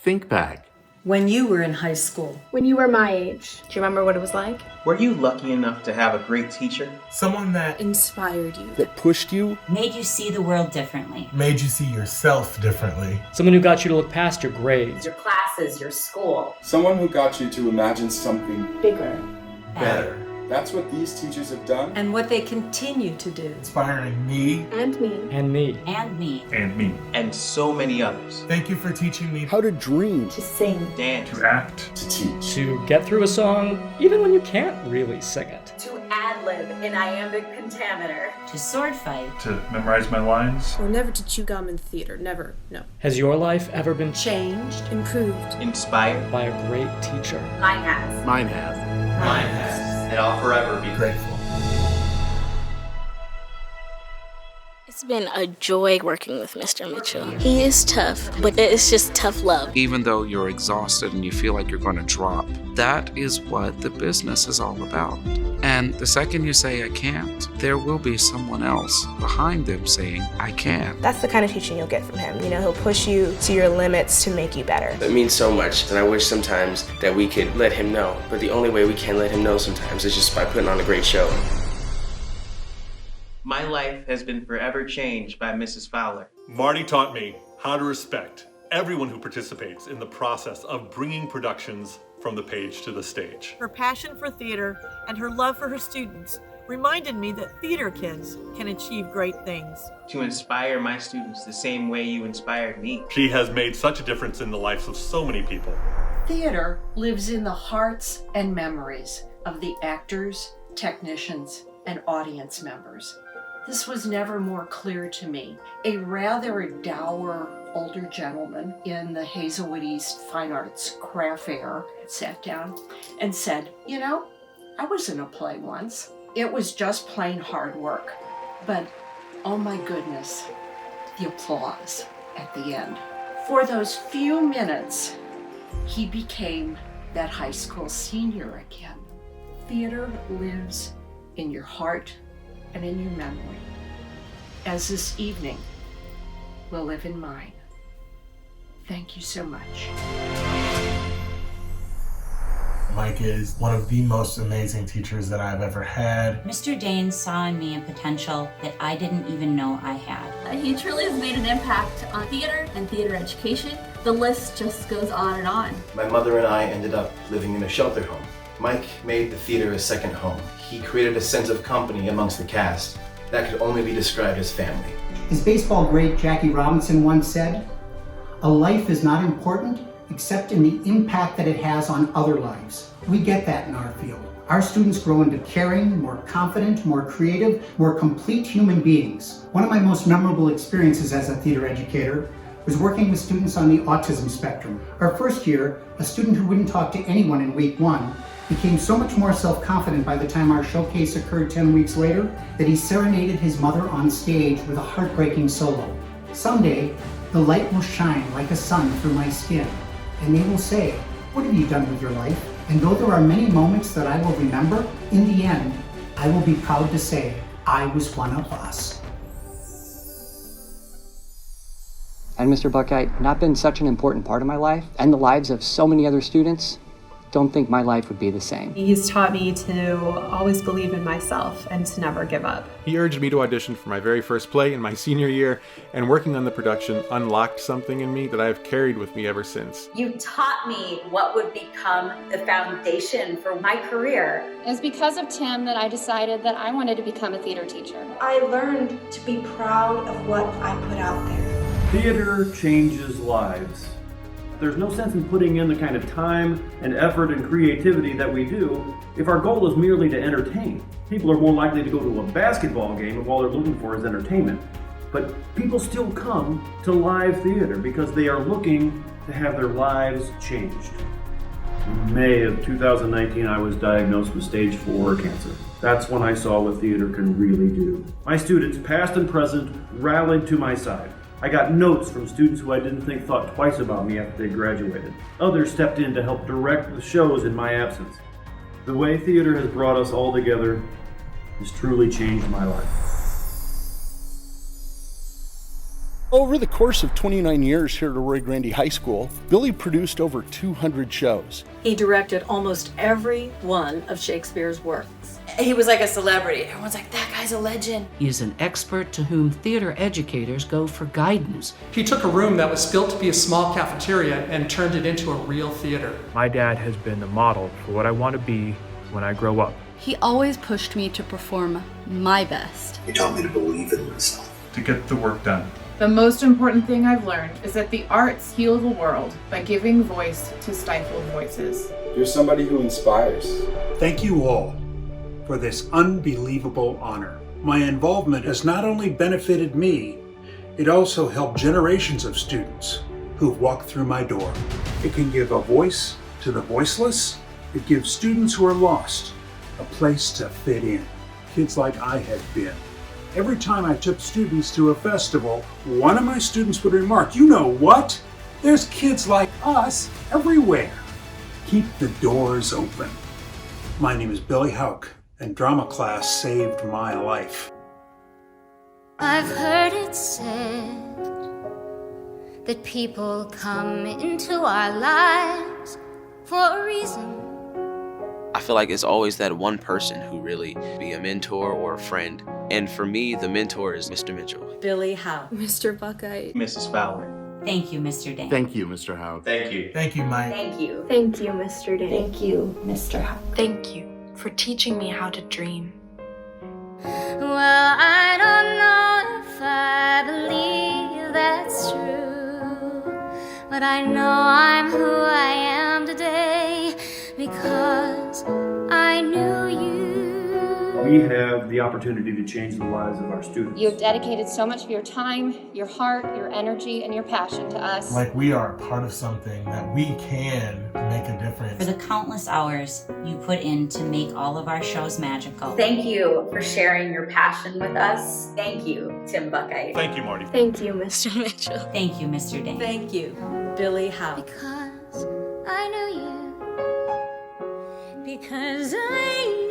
Think back. When you were in high school. When you were my age. Do you remember what it was like? Were you lucky enough to have a great teacher? Someone that inspired you. That pushed you. Made you see the world differently. Made you see yourself differently. Someone who got you to look past your grades. Your classes, your school. Someone who got you to imagine something bigger. Better. That's what these teachers have done. And what they continue to do. Inspiring me. And me. And me. And me. And me. And so many others. Thank you for teaching me how to dream. To sing. Dance. To act. To teach. To get through a song, even when you can't really sing it. To ad-lib in iambic pentameter. To sword fight. To memorize my lines. Or never to chew gum in theater. Never. No. Has your life ever been changed, improved, inspired by a great teacher? Mine has. Mine has. Mine has. And I'll forever be grateful. It's been a joy working with Mr. Mitchell. He is tough, but it's just tough love. Even though you're exhausted and you feel like you're going to drop, that is what the business is all about. And the second you say, I can't, there will be someone else behind them saying, I can. That's the kind of teaching you'll get from him. You know, he'll push you to your limits to make you better. It means so much, and I wish sometimes that we could let him know. But the only way we can let him know sometimes is just by putting on a great show. My life has been forever changed by Mrs. Fowler. Marty taught me how to respect everyone who participates in the process of bringing productions from the page to the stage. Her passion for theater and her love for her students reminded me that theater kids can achieve great things. To inspire my students the same way you inspired me. She has made such a difference in the lives of so many people. Theater lives in the hearts and memories of the actors, technicians, and audience members. This was never more clear to me. A rather dour older gentleman in the Hazelwood East Fine Arts Craft Fair sat down and said, you know, I was in a play once. It was just plain hard work. But, oh my goodness, the applause at the end. For those few minutes, he became that high school senior again. Theater lives in your heart and in your memory, as this evening will live in mine. Thank you so much. Mike is one of the most amazing teachers that I've ever had. Mr. Dain saw in me a potential that I didn't even know I had. He truly has made an impact on theater and theater education. The list just goes on and on. My mother and I ended up living in a shelter home. Mike made the theater a second home. He created a sense of company amongst the cast that could only be described as family. As baseball great Jackie Robinson once said, a life is not important except in the impact that it has on other lives. We get that in our field. Our students grow into caring, more confident, more creative, more complete human beings. One of my most memorable experiences as a theater educator was working with students on the autism spectrum. Our first year, a student who wouldn't talk to anyone in week 1 became so much more self-confident by the time our showcase occurred 10 weeks later that he serenaded his mother on stage with a heartbreaking solo. Someday, the light will shine like a sun through my skin, and they will say, what have you done with your life? And though there are many moments that I will remember, in the end, I will be proud to say, I was one of us. And Mr. Buckeye, not been such an important part of my life and the lives of so many other students, don't think my life would be the same. He's taught me to always believe in myself and to never give up. He urged me to audition for my very first play in my senior year, and working on the production unlocked something in me that I have carried with me ever since. You taught me what would become the foundation for my career. It was because of Tim that I decided that I wanted to become a theater teacher. I learned to be proud of what I put out there. Theater changes lives. There's no sense in putting in the kind of time and effort and creativity that we do if our goal is merely to entertain. People are more likely to go to a basketball game if all they're looking for is entertainment. But people still come to live theater because they are looking to have their lives changed. In May of 2019, I was diagnosed with stage 4 cancer. That's when I saw what theater can really do. My students, past and present, rallied to my side. I got notes from students who I didn't think thought twice about me after they graduated. Others stepped in to help direct the shows in my absence. The way theater has brought us all together has truly changed my life. Over the course of 29 years here at Roy Grandy High School, Billy produced over 200 shows. He directed almost every one of Shakespeare's works. He was like a celebrity. Everyone's like, that guy's a legend. He is an expert to whom theater educators go for guidance. He took a room that was built to be a small cafeteria and turned it into a real theater. My dad has been the model for what I want to be when I grow up. He always pushed me to perform my best. He taught me to believe in myself. To get the work done. The most important thing I've learned is that the arts heal the world by giving voice to stifled voices. You're somebody who inspires. Thank you all for this unbelievable honor. My involvement has not only benefited me, it also helped generations of students who've walked through my door. It can give a voice to the voiceless. It gives students who are lost a place to fit in. Kids like I had been. Every time I took students to a festival, one of my students would remark, "You know what? There's kids like us everywhere." Keep the doors open. My name is Billy Houck, and drama class saved my life. I've heard it said that people come into our lives for a reason. I feel like it's always that one person who really be a mentor or a friend. And for me, the mentor is Mr. Mitchell. Billy Howe. Mr. Buckeye. Mrs. Fowler. Thank you, Mr. Dain. Thank you, Mr. Howe. Thank you. Thank you, Mike. Thank you. Thank you, Mr. Dain. Thank you, Mr. Howe. Thank you for teaching me how to dream. Well, I don't know if I believe that's true, but I know I'm who I am today because I knew you. We have the opportunity to change the lives of our students. You have dedicated so much of your time, your heart, your energy, and your passion to us. Like we are a part of something that we can make a difference. For the countless hours you put in to make all of our shows magical. Thank you for sharing your passion with us. Thank you, Tim Buckeye. Thank you, Marty. Thank you, Mr. Mitchell. Thank you, Mr. Dain. Thank you, Billy Howe. Because I knew you. Because I knew